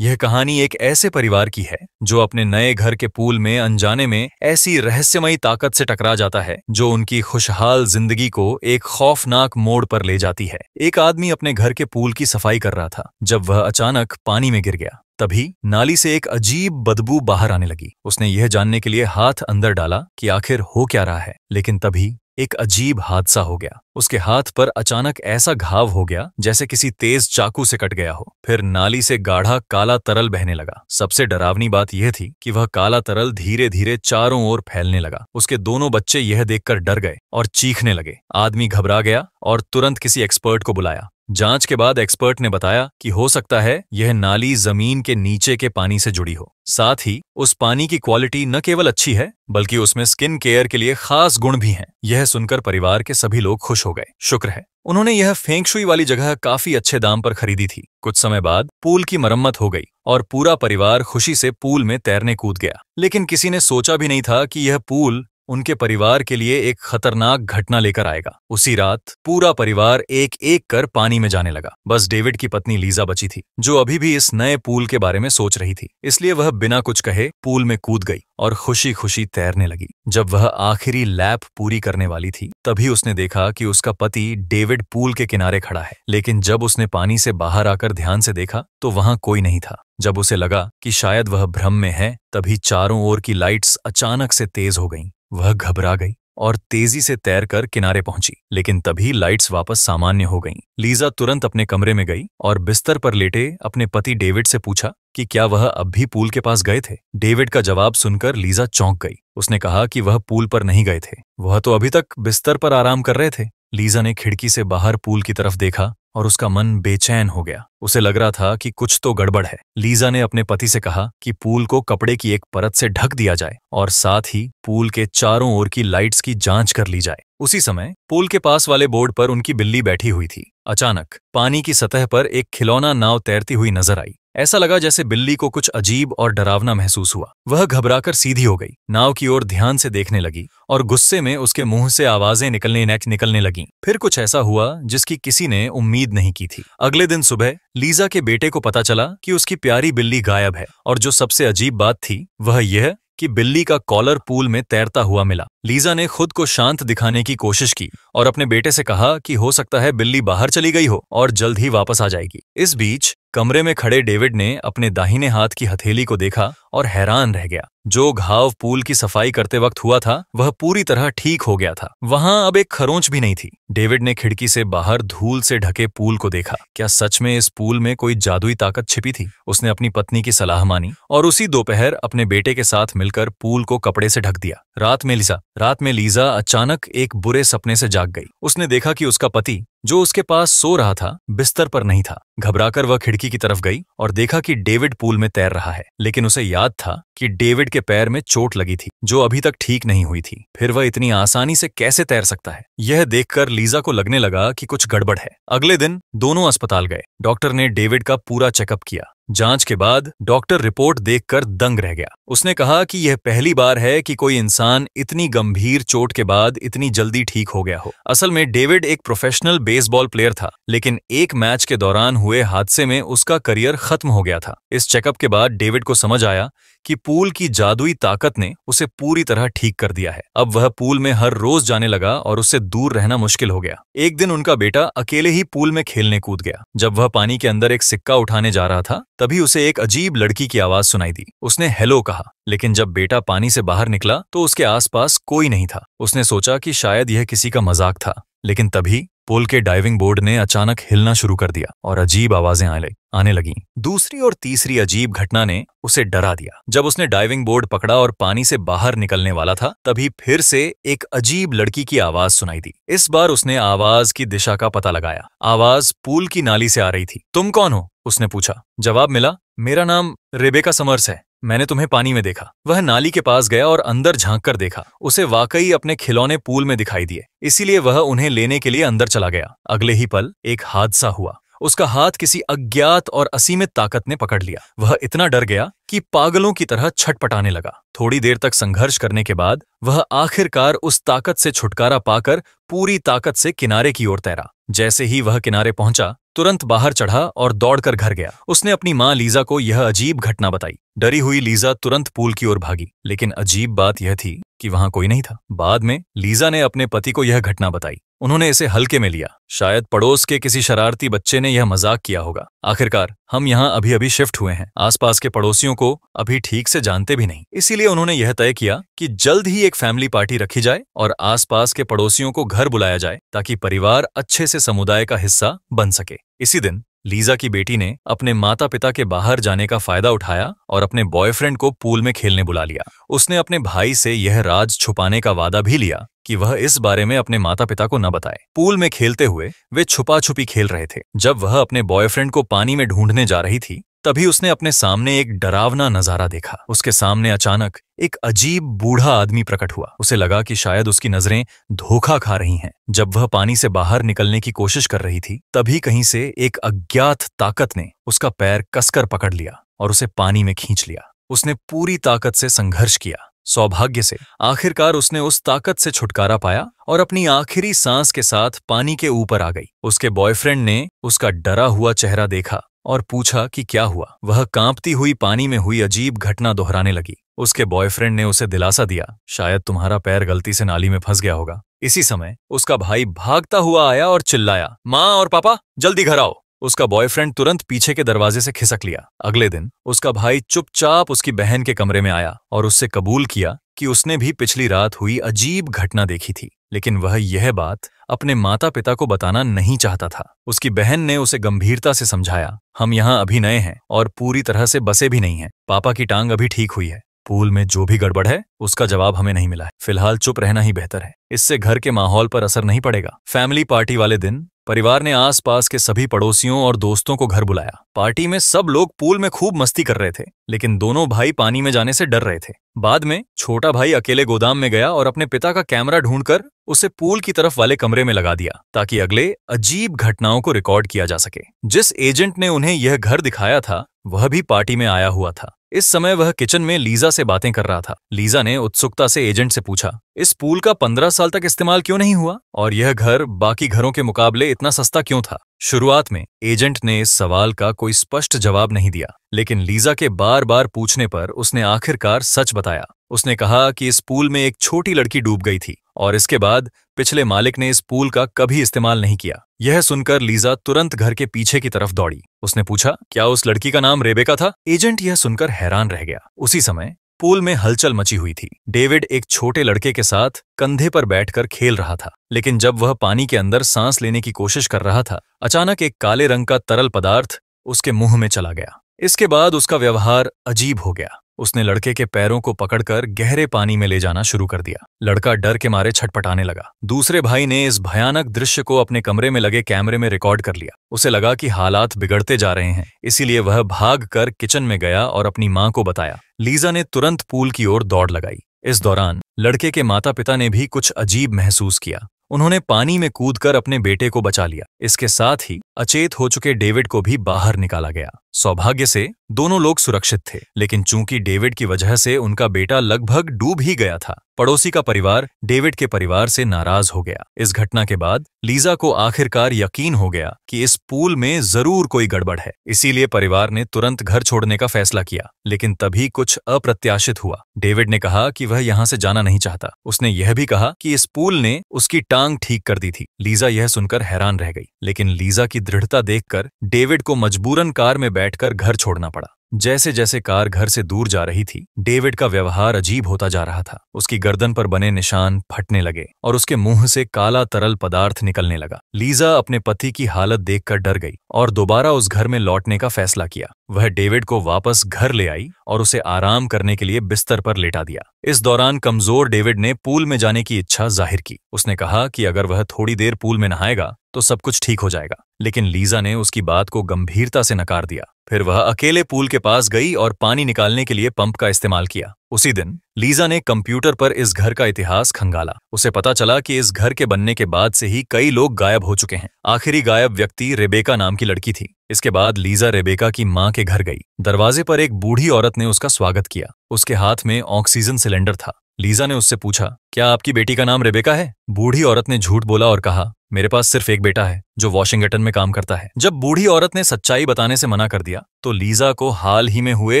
यह कहानी एक ऐसे परिवार की है जो अपने नए घर के पूल में अनजाने में ऐसी रहस्यमयी ताकत से टकरा जाता है जो उनकी खुशहाल जिंदगी को एक खौफनाक मोड़ पर ले जाती है। एक आदमी अपने घर के पूल की सफाई कर रहा था जब वह अचानक पानी में गिर गया। तभी नाली से एक अजीब बदबू बाहर आने लगी। उसने यह जानने के लिए हाथ अंदर डाला कि आखिर हो क्या रहा है, लेकिन तभी एक अजीब हादसा हो गया। उसके हाथ पर अचानक ऐसा घाव हो गया जैसे किसी तेज चाकू से कट गया हो। फिर नाली से गाढ़ा काला तरल बहने लगा। सबसे डरावनी बात यह थी कि वह काला तरल धीरे धीरे चारों ओर फैलने लगा। उसके दोनों बच्चे यह देखकर डर गए और चीखने लगे। आदमी घबरा गया और तुरंत किसी एक्सपर्ट को बुलाया। जांच के बाद एक्सपर्ट ने बताया कि हो सकता है यह नाली जमीन के नीचे के पानी से जुड़ी हो। साथ ही उस पानी की क्वालिटी न केवल अच्छी है बल्कि उसमें स्किन केयर के लिए खास गुण भी हैं। यह सुनकर परिवार के सभी लोग खुश हो गए। शुक्र है उन्होंने यह फेंग शुई वाली जगह काफी अच्छे दाम पर खरीदी थी। कुछ समय बाद पूल की मरम्मत हो गई और पूरा परिवार खुशी से पूल में तैरने कूद गया। लेकिन किसी ने सोचा भी नहीं था कि यह पूल उनके परिवार के लिए एक खतरनाक घटना लेकर आएगा। उसी रात पूरा परिवार एक एक कर पानी में जाने लगा। बस डेविड की पत्नी लीजा बची थी जो अभी भी इस नए पूल के बारे में सोच रही थी। इसलिए वह बिना कुछ कहे पूल में कूद गई और खुशी खुशी तैरने लगी। जब वह आखिरी लैप पूरी करने वाली थी तभी उसने देखा कि उसका पति डेविड पूल के किनारे खड़ा है। लेकिन जब उसने पानी से बाहर आकर ध्यान से देखा तो वहां कोई नहीं था। जब उसे लगा कि शायद वह भ्रम में है तभी चारों ओर की लाइट्स अचानक से तेज हो गईं। वह घबरा गई और तेजी से तैरकर किनारे पहुंची, लेकिन तभी लाइट्स वापस सामान्य हो गईं। लीजा तुरंत अपने कमरे में गई और बिस्तर पर लेटे अपने पति डेविड से पूछा कि क्या वह अब भी पूल के पास गए थे। डेविड का जवाब सुनकर लीजा चौंक गई। उसने कहा कि वह पूल पर नहीं गए थे, वह तो अभी तक बिस्तर पर आराम कर रहे थे। लीजा ने खिड़की से बाहर पूल की तरफ देखा और उसका मन बेचैन हो गया। उसे लग रहा था कि कुछ तो गड़बड़ है। लीजा ने अपने पति से कहा कि पूल को कपड़े की एक परत से ढक दिया जाए और साथ ही पूल के चारों ओर की लाइट्स की जांच कर ली जाए। उसी समय पूल के पास वाले बोर्ड पर उनकी बिल्ली बैठी हुई थी। अचानक पानी की सतह पर एक खिलौना नाव तैरती हुई नजर आई। ऐसा लगा जैसे बिल्ली को कुछ अजीब और डरावना महसूस हुआ। वह घबराकर सीधी हो गई, नाव की ओर ध्यान से देखने लगी और गुस्से में उसके मुंह से आवाजें निकलने लगीं। फिर कुछ ऐसा हुआ जिसकी किसी ने उम्मीद नहीं की थी। अगले दिन सुबह लीजा के बेटे को पता चला कि उसकी प्यारी बिल्ली गायब है और जो सबसे अजीब बात थी वह यह कि बिल्ली का कॉलर पूल में तैरता हुआ मिला। लीजा ने खुद को शांत दिखाने की कोशिश की और अपने बेटे से कहा कि हो सकता है बिल्ली बाहर चली गई हो और जल्द ही वापस आ जाएगी। इस बीच कमरे में खड़े डेविड ने अपने दाहिने हाथ की हथेली को देखा और हैरान रह गया। जो घाव पूल की सफाई करते वक्त हुआ था वह पूरी तरह ठीक हो गया था। वहां अब एक खरोंच भी नहीं थी। डेविड ने खिड़की से बाहर धूल से ढके पूल को देखा। क्या सच में इस पूल में कोई जादुई ताकत छिपी थी? उसने अपनी पत्नी की सलाह मानी और उसी दोपहर अपने बेटे के साथ मिलकर पूल को कपड़े से ढक दिया। रात में लीजा अचानक एक बुरे सपने से जाग गई। उसने देखा कि उसका पति जो उसके पास सो रहा था बिस्तर पर नहीं था। घबराकर वह खिड़की की तरफ गई और देखा कि डेविड पूल में तैर रहा है। लेकिन उसे याद था कि डेविड के पैर में चोट लगी थी जो अभी तक ठीक नहीं हुई थी। फिर वह इतनी आसानी से कैसे तैर सकता है? यह देखकर लीजा को लगने लगा कि कुछ गड़बड़ है। अगले दिन दोनों अस्पताल गए। डॉक्टर ने डेविड का पूरा चेकअप किया। जांच के बाद डॉक्टर रिपोर्ट देखकर दंग रह गया। उसने कहा कि यह पहली बार है कि कोई इंसान इतनी गंभीर चोट के बाद इतनी जल्दी ठीक हो गया हो। असल में डेविड एक प्रोफेशनल बेसबॉल प्लेयर था, लेकिन एक मैच के दौरान हुए हादसे में उसका करियर खत्म हो गया था। इस चेकअप के बाद डेविड को समझ आया कि पूल की जादुई ताकत ने उसे पूरी तरह ठीक कर दिया है। अब वह पूल में हर रोज जाने लगा और उससे दूर रहना मुश्किल हो गया। एक दिन उनका बेटा अकेले ही पूल में खेलने कूद गया। जब वह पानी के अंदर एक सिक्का उठाने जा रहा था तभी उसे एक अजीब लड़की की आवाज सुनाई दी। उसने हेलो कहा, लेकिन जब बेटा पानी से बाहर निकला तो उसके आसपास कोई नहीं था। उसने सोचा कि शायद यह किसी का मजाक था, लेकिन तभी पुल के डाइविंग बोर्ड ने अचानक हिलना शुरू कर दिया और अजीब आवाजें आने लगीं। दूसरी और तीसरी अजीब घटना ने उसे डरा दिया। जब उसने डाइविंग बोर्ड पकड़ा और पानी से बाहर निकलने वाला था तभी फिर से एक अजीब लड़की की आवाज सुनाई दी। इस बार उसने आवाज की दिशा का पता लगाया। आवाज पूल की नाली से आ रही थी। तुम कौन हो? उसने पूछा। जवाब मिला, मेरा नाम रेबेका समर्स है, मैंने तुम्हें पानी में देखा। वह नाली के पास गया और अंदर झांक कर देखा। उसे वाकई अपने खिलौने पूल में दिखाई दिए, इसीलिए वह उन्हें लेने के लिए अंदर चला गया। अगले ही पल एक हादसा हुआ। उसका हाथ किसी अज्ञात और असीमित ताकत ने पकड़ लिया। वह इतना डर गया कि पागलों की तरह छटपटाने लगा। थोड़ी देर तक संघर्ष करने के बाद वह आखिरकार उस ताकत से छुटकारा पाकर पूरी ताकत से किनारे की ओर तैरा। जैसे ही वह किनारे पहुंचा तुरंत बाहर चढ़ा और दौड़कर घर गया। उसने अपनी माँ लीजा को यह अजीब घटना बताई। डरी हुई लीजा तुरंत पूल की ओर भागी, लेकिन अजीब बात यह थी कि वहां कोई नहीं था। बाद में लीजा ने अपने पति को यह घटना बताई। उन्होंने इसे हल्के में लिया। शायद पड़ोस के किसी शरारती बच्चे ने यह मजाक किया होगा। आखिरकार हम यहाँ अभी अभी शिफ्ट हुए हैं, आसपास के पड़ोसियों को अभी ठीक से जानते भी नहीं। इसीलिए उन्होंने यह तय किया कि जल्द ही एक फैमिली पार्टी रखी जाए और आसपास के पड़ोसियों को घर बुलाया जाए ताकि परिवार अच्छे से समुदाय का हिस्सा बन सके। इसी दिन लीजा की बेटी ने अपने माता पिता के बाहर जाने का फायदा उठाया और अपने बॉयफ्रेंड को पूल में खेलने बुला लिया। उसने अपने भाई से यह राज छुपाने का वादा भी लिया कि वह इस बारे में अपने माता पिता को न बताए। पूल में खेलते हुए वे छुपा छुपी खेल रहे थे। जब वह अपने बॉयफ्रेंड को पानी में ढूंढने जा रही थी, तभी उसने अपने सामने एक डरावना नजारा देखा। उसके सामने अचानक एक अजीब बूढ़ा आदमी प्रकट हुआ। उसे लगा कि शायद उसकी नजरें धोखा खा रही हैं। जब वह पानी से बाहर निकलने की कोशिश कर रही थी, तभी कहीं से एक अज्ञात ताकत ने उसका पैर कसकर पकड़ लिया और उसे पानी में खींच लिया। उसने पूरी ताकत से संघर्ष किया। सौभाग्य से आखिरकार उसने उस ताकत से छुटकारा पाया और अपनी आखिरी सांस के साथ पानी के ऊपर आ गई। उसके बॉयफ्रेंड ने उसका डरा हुआ चेहरा देखा और पूछा कि क्या हुआ। वह कांपती हुई पानी में हुई अजीब घटना दोहराने लगी। उसके बॉयफ्रेंड ने उसे दिलासा दिया, शायद तुम्हारा पैर गलती से नाली में फंस गया होगा। इसी समय उसका भाई भागता हुआ आया और चिल्लाया, माँ और पापा जल्दी घर आओ। उसका बॉयफ्रेंड तुरंत पीछे के दरवाजे से खिसक लिया। अगले दिन उसका भाई चुपचाप उसकी बहन के कमरे में आया और उससे कबूल किया कि उसने भी पिछली रात हुई अजीब घटना देखी थी, लेकिन वह यह बात अपने माता पिता को बताना नहीं चाहता था। उसकी बहन ने उसे गंभीरता से समझाया, हम यहाँ अभी नए हैं और पूरी तरह से बसे भी नहीं हैं। पापा की टांग अभी ठीक हुई है। पूल में जो भी गड़बड़ है उसका जवाब हमें नहीं मिला है। फिलहाल चुप रहना ही बेहतर है। इससे घर के माहौल पर असर नहीं पड़ेगा। फैमिली पार्टी वाले दिन परिवार ने आसपास के सभी पड़ोसियों और दोस्तों को घर बुलाया। पार्टी में सब लोग पूल में खूब मस्ती कर रहे थे, लेकिन दोनों भाई पानी में जाने से डर रहे थे। बाद में छोटा भाई अकेले गोदाम में गया और अपने पिता का कैमरा ढूंढकर उसे पूल की तरफ वाले कमरे में लगा दिया ताकि अगले अजीब घटनाओं को रिकॉर्ड किया जा सके। जिस एजेंट ने उन्हें यह घर दिखाया था वह भी पार्टी में आया हुआ था। इस समय वह किचन में लीजा से बातें कर रहा था। लीजा ने उत्सुकता से एजेंट से पूछा, इस पूल का 15 साल तक इस्तेमाल क्यों नहीं हुआ और यह घर बाकी घरों के मुकाबले इतना सस्ता क्यों था? शुरुआत में एजेंट ने इस सवाल का कोई स्पष्ट जवाब नहीं दिया, लेकिन लीजा के बार बार पूछने पर उसने आखिरकार सच बताया। उसने कहा कि इस पूल में एक छोटी लड़की डूब गई थी और इसके बाद पिछले मालिक ने इस पूल का कभी इस्तेमाल नहीं किया। यह सुनकर लीजा तुरंत घर के पीछे की तरफ दौड़ी। उसने पूछा, क्या उस लड़की का नाम रेबेका था? एजेंट यह सुनकर हैरान रह गया। उसी समय पूल में हलचल मची हुई थी। डेविड एक छोटे लड़के के साथ कंधे पर बैठकर खेल रहा था, लेकिन जब वह पानी के अंदर सांस लेने की कोशिश कर रहा था, अचानक एक काले रंग का तरल पदार्थ उसके मुंह में चला गया। इसके बाद उसका व्यवहार अजीब हो गया। उसने लड़के के पैरों को पकड़कर गहरे पानी में ले जाना शुरू कर दिया। लड़का डर के मारे छटपटाने लगा। दूसरे भाई ने इस भयानक दृश्य को अपने कमरे में लगे कैमरे में रिकॉर्ड कर लिया। उसे लगा कि हालात बिगड़ते जा रहे हैं, इसीलिए वह भागकर किचन में गया और अपनी मां को बताया। लीजा ने तुरंत पूल की ओर दौड़ लगाई। इस दौरान लड़के के माता पिता ने भी कुछ अजीब महसूस किया। उन्होंने पानी में कूदकर अपने बेटे को बचा लिया। इसके साथ ही अचेत हो चुके डेविड को भी बाहर निकाला गया। सौभाग्य से दोनों लोग सुरक्षित थे, लेकिन चूंकि डेविड की वजह से उनका बेटा लगभग डूब ही गया था, पड़ोसी का परिवार डेविड के परिवार से नाराज हो गया। इस घटना के बाद लीजा को आखिरकार यकीन हो गया कि इस पूल में जरूर कोई गड़बड़ है। इसीलिए परिवार ने तुरंत घर छोड़ने का फैसला किया, लेकिन तभी कुछ अप्रत्याशित हुआ। डेविड ने कहा कि वह यहाँ से जाना नहीं चाहता। उसने यह भी कहा कि इस पूल ने उसकी टांग ठीक कर दी थी। लीजा यह सुनकर हैरान रह गई, लेकिन लीजा की दृढ़ता देखकर डेविड को मजबूरन कार में बैठकर घर छोड़ना पड़ा। जैसे जैसे कार घर से दूर जा रही थी, डेविड का व्यवहार अजीब होता जा रहा था। उसकी गर्दन पर बने निशान फटने लगे और उसके मुंह से काला तरल पदार्थ निकलने लगा। लीजा अपने पति की हालत देखकर डर गई और दोबारा उस घर में लौटने का फैसला किया। वह डेविड को वापस घर ले आई और उसे आराम करने के लिए बिस्तर पर लेटा दिया। इस दौरान कमजोर डेविड ने पूल में जाने की इच्छा जाहिर की। उसने कहा कि अगर वह थोड़ी देर पूल में नहाएगा तो सब कुछ ठीक हो जाएगा, लेकिन लीजा ने उसकी बात को गंभीरता से नकार दिया। फिर वह अकेले पूल के पास गई और पानी निकालने के लिए पंप का इस्तेमाल किया। उसी दिन लीजा ने कंप्यूटर पर इस घर का इतिहास खंगाला। उसे पता चला कि इस घर के बनने के बाद से ही कई लोग गायब हो चुके हैं। आखिरी गायब व्यक्ति रेबेका नाम की लड़की थी। इसके बाद लीजा रेबेका की मां के घर गई। दरवाजे पर एक बूढ़ी औरत ने उसका स्वागत किया। उसके हाथ में ऑक्सीजन सिलेंडर था। लीजा ने उससे पूछा, क्या आपकी बेटी का नाम रेबेका है? बूढ़ी औरत ने झूठ बोला और कहा, मेरे पास सिर्फ एक बेटा है जो वॉशिंगटन में काम करता है। जब बूढ़ी औरत ने सच्चाई बताने से मना कर दिया तो लीजा को हाल ही में हुए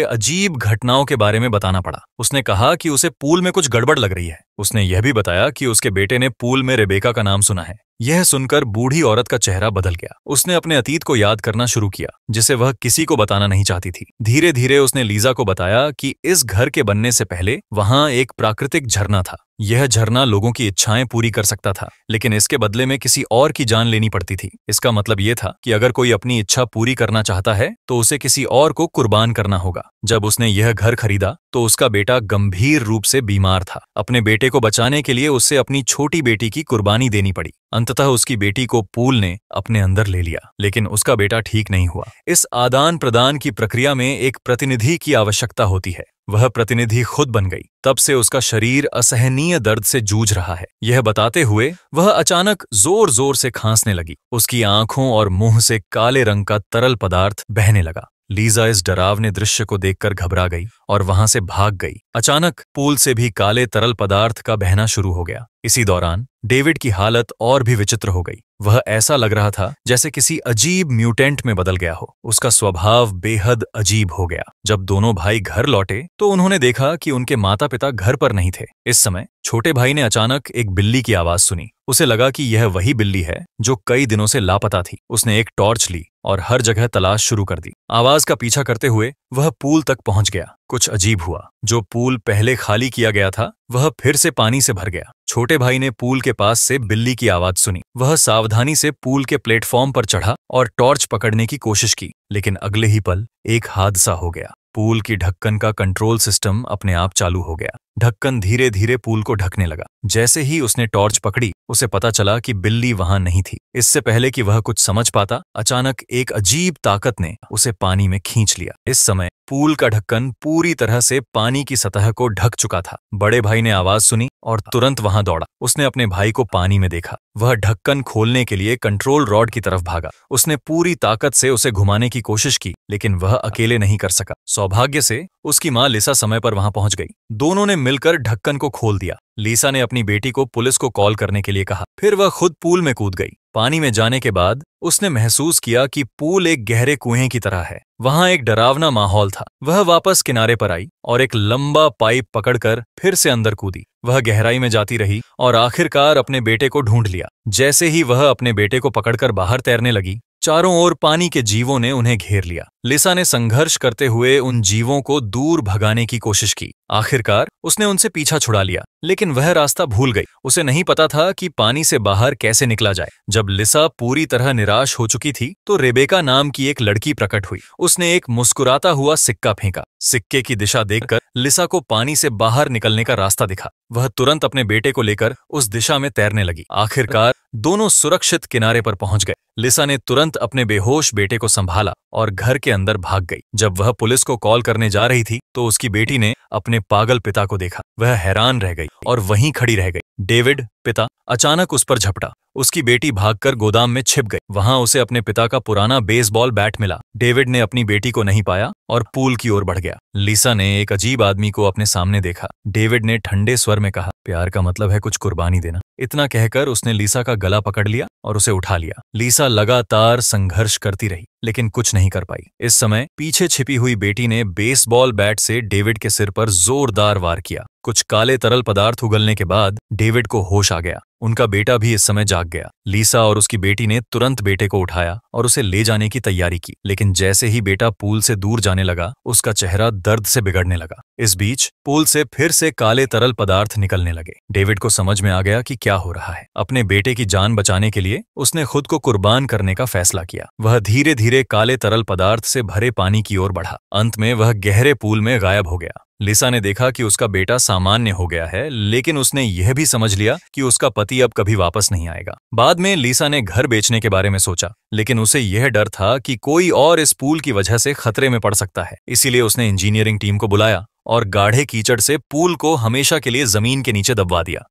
अजीब घटनाओं के बारे में बताना पड़ा। उसने कहा कि उसे पूल में कुछ गड़बड़ लग रही है। उसने यह भी बताया कि उसके बेटे ने पूल में रेबेका का नाम सुना है। यह सुनकर बूढ़ी औरत का चेहरा बदल गया। उसने अपने अतीत को याद करना शुरू किया जिसे वह किसी को बताना नहीं चाहती थी। धीरे धीरे उसने लीजा को बताया कि इस घर के बनने से पहले वहां एक प्राकृतिक झरना था। यह झरना लोगों की इच्छाएं पूरी कर सकता था, लेकिन इसके बदले में किसी और की जान लेनी पड़ती थी। इसका मतलब यह था कि अगर कोई अपनी इच्छा पूरी करना चाहता है तो उसे किसी और को कुर्बान करना होगा। जब उसने यह घर खरीदा तो उसका बेटा गंभीर रूप से बीमार था। अपने बेटे को बचाने के लिए उसे अपनी छोटी बेटी की कुर्बानी देनी पड़ी। अंततः उसकी बेटी को पूल ने अपने अंदर ले लिया, लेकिन उसका बेटा ठीक नहीं हुआ। इस आदान प्रदान की प्रक्रिया में एक प्रतिनिधि की आवश्यकता होती है। वह प्रतिनिधि खुद बन गई। तब से उसका शरीर असहनीय दर्द से जूझ रहा है। यह बताते हुए वह अचानक जोर जोर से खांसने लगी। उसकी आंखों और मुंह से काले रंग का तरल पदार्थ बहने लगा। लीजा इस डरावने दृश्य को देखकर घबरा गई और वहां से भाग गई। अचानक पूल से भी काले तरल पदार्थ का बहना शुरू हो गया। इसी दौरान डेविड की हालत और भी विचित्र हो गई। वह ऐसा लग रहा था जैसे किसी अजीब म्यूटेंट में बदल गया हो। उसका स्वभाव बेहद अजीब हो गया। जब दोनों भाई घर लौटे तो उन्होंने देखा कि उनके माता पिता घर पर नहीं थे। इस समय छोटे भाई ने अचानक एक बिल्ली की आवाज सुनी। उसे लगा कि यह वही बिल्ली है जो कई दिनों से लापता थी। उसने एक टॉर्च ली और हर जगह तलाश शुरू कर दी। आवाज का पीछा करते हुए वह पूल तक पहुंच गया। कुछ अजीब हुआ। जो पूल पहले खाली किया गया था वह फिर से पानी से भर गया। छोटे भाई ने पूल के पास से बिल्ली की आवाज सुनी। वह सावधानी से पूल के प्लेटफॉर्म पर चढ़ा और टॉर्च पकड़ने की कोशिश की, लेकिन अगले ही पल एक हादसा हो गया। पूल की ढक्कन का कंट्रोल सिस्टम अपने आप चालू हो गया। ढक्कन धीरे धीरे पूल को ढकने लगा। जैसे ही उसने टॉर्च पकड़ी उसे पता चला कि बिल्ली वहां नहीं थी। इससे पहले कि वह कुछ समझ पाता, अचानक एक अजीब ताकत ने उसे पानी में खींच लिया। इस समय पूल का ढक्कन पूरी तरह से पानी की सतह को ढक चुका था। बड़े भाई ने आवाज सुनी और तुरंत वहां दौड़ा। उसने अपने भाई को पानी में देखा। वह ढक्कन खोलने के लिए कंट्रोल रॉड की तरफ भागा। उसने पूरी ताकत से उसे घुमाने की कोशिश की, लेकिन वह अकेले नहीं कर सका। सौभाग्य से उसकी मां लिसा समय पर वहां पहुंच गई। दोनों ने मिलकर ढक्कन को खोल दिया। लिसा ने अपनी बेटी को पुलिस को कॉल करने के लिए कहा। फिर वह खुद पूल में कूद गई। पानी में जाने के बाद उसने महसूस किया कि पूल एक गहरे कुएं की तरह है। वहां एक डरावना माहौल था। वह वापस किनारे पर आई और एक लंबा पाइप पकड़कर फिर से अंदर कूदी। वह गहराई में जाती रही और आखिरकार अपने बेटे को ढूंढ लिया। जैसे ही वह अपने बेटे को पकड़कर बाहर तैरने लगी, चारों ओर पानी के जीवों ने उन्हें घेर लिया। लिसा ने संघर्ष करते हुए उन जीवों को दूर भगाने की कोशिश की। आखिरकार उसने उनसे पीछा छुड़ा लिया, लेकिन वह रास्ता भूल गई। उसे नहीं पता था कि पानी से बाहर कैसे निकला जाए। जब लिसा पूरी तरह निराश हो चुकी थी तो रेबेका नाम की एक लड़की प्रकट हुई। उसने एक मुस्कुराता हुआ सिक्का फेंका। सिक्के की दिशा देखकर लिसा को पानी से बाहर निकलने का रास्ता दिखा। वह तुरंत अपने बेटे को लेकर उस दिशा में तैरने लगी। आखिरकार दोनों सुरक्षित किनारे पर पहुंच गए। लिसा ने तुरंत अपने बेहोश बेटे को संभाला और घर के अंदर भाग गई। जब वह पुलिस को कॉल करने जा रही थी तो उसकी बेटी ने अपने पागल पिता को देखा। वह हैरान रह गई और वहीं खड़ी रह गई। डेविड, पिता, अचानक उस पर झपटा। उसकी बेटी भागकर गोदाम में छिप गई। वहां उसे अपने पिता का पुराना बेसबॉल बैट मिला। डेविड ने अपनी बेटी को नहीं पाया और पूल की ओर बढ़ गया। लिसा ने एक अजीब आदमी को अपने सामने देखा। डेविड ने ठंडे स्वर में कहा, प्यार का मतलब है कुछ कुर्बानी देना। इतना कहकर उसने लिसा का गला पकड़ लिया और उसे उठा लिया। लिसा लगातार संघर्ष करती रही, लेकिन कुछ नहीं कर पाई। इस समय पीछे छिपी हुई बेटी ने बेसबॉल बैट से डेविड के सिर पर जोरदार वार किया। कुछ काले तरल पदार्थ उगलने के बाद डेविड को होश आ गया। उनका बेटा भी इस समय जाग गया। लिसा और उसकी बेटी ने तुरंत बेटे को उठाया और उसे ले जाने की तैयारी की, लेकिन जैसे ही बेटा पूल से दूर जाने लगा, उसका चेहरा दर्द से बिगड़ने लगा। इस बीच पूल से फिर से काले तरल पदार्थ निकलने लगे। डेविड को समझ में आ गया कि क्या हो रहा है। अपने बेटे की जान बचाने के लिए उसने खुद को कुर्बान करने का फैसला किया। वह धीरे धीरे काले तरल पदार्थ से भरे पानी की ओर बढ़ा। अंत में वह गहरे पूल में गायब हो गया। लिसा ने देखा कि उसका बेटा सामान्य हो गया है, लेकिन उसने यह भी समझ लिया कि उसका पति अब कभी वापस नहीं आएगा। बाद में लिसा ने घर बेचने के बारे में सोचा, लेकिन उसे यह डर था कि कोई और इस पूल की वजह से खतरे में पड़ सकता है। इसीलिए उसने इंजीनियरिंग टीम को बुलाया और गाढ़े कीचड़ से पूल को हमेशा के लिए जमीन के नीचे दबवा दिया।